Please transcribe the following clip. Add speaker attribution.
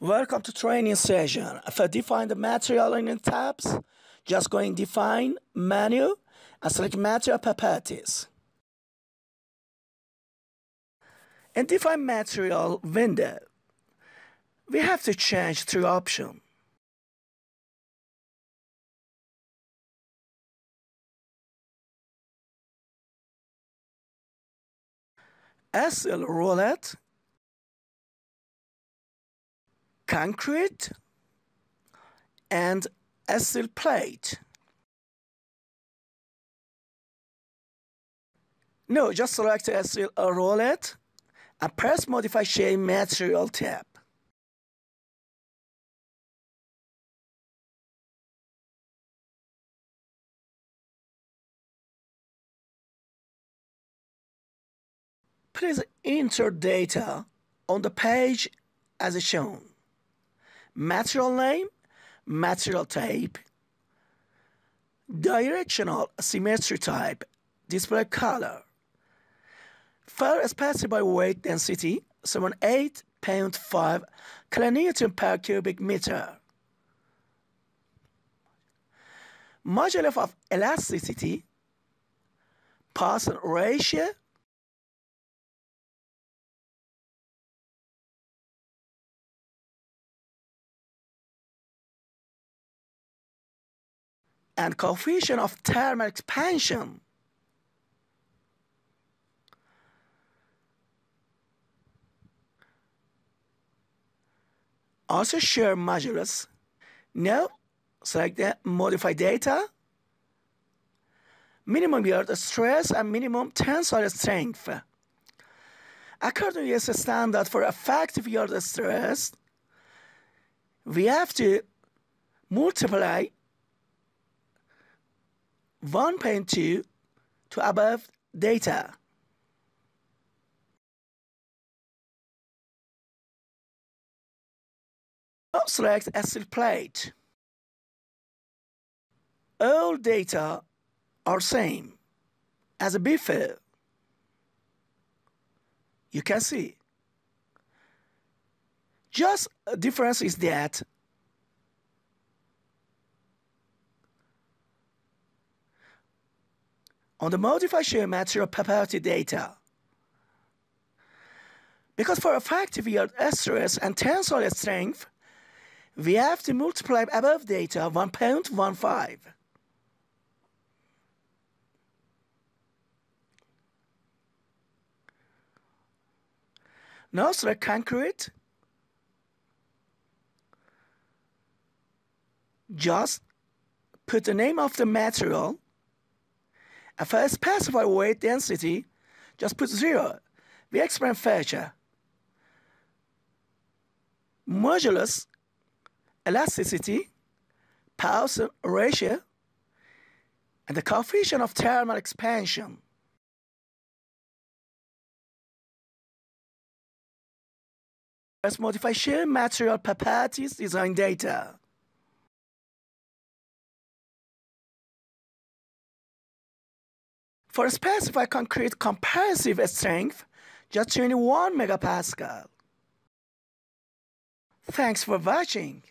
Speaker 1: Welcome to training session. If I define the material in Etabs, just go in define menu and select material properties. In define material window, we have to change three options. SL roulette, concrete, and steel plate. No, just select steel roulette and press Modify Shape Material tab. Please enter data on the page as shown. Material name, material type, directional symmetry type, display color. For specify weight density, 78.5 kilonewton per cubic meter. Modulus of elasticity, Poisson ratio, and coefficient of thermal expansion. Also shear modulus. Now select the modify data, minimum yield stress and minimum tensile strength. According to the standard for effective yield stress, we have to multiply 1.2 to above data. Now select steel plate. All data are same as before. You can see. Just a difference is that on the modify shear material property data, because for effective yield stress and tensile strength, we have to multiply above data 1.15. Now select concrete. Just put the name of the material. If I specify weight density, just put 0. We explain further. Modulus, elasticity, Poisson ratio, and the coefficient of thermal expansion. Let's modify shear material properties design data. For specify concrete compressive strength, just 21 megapascal. Thanks for watching.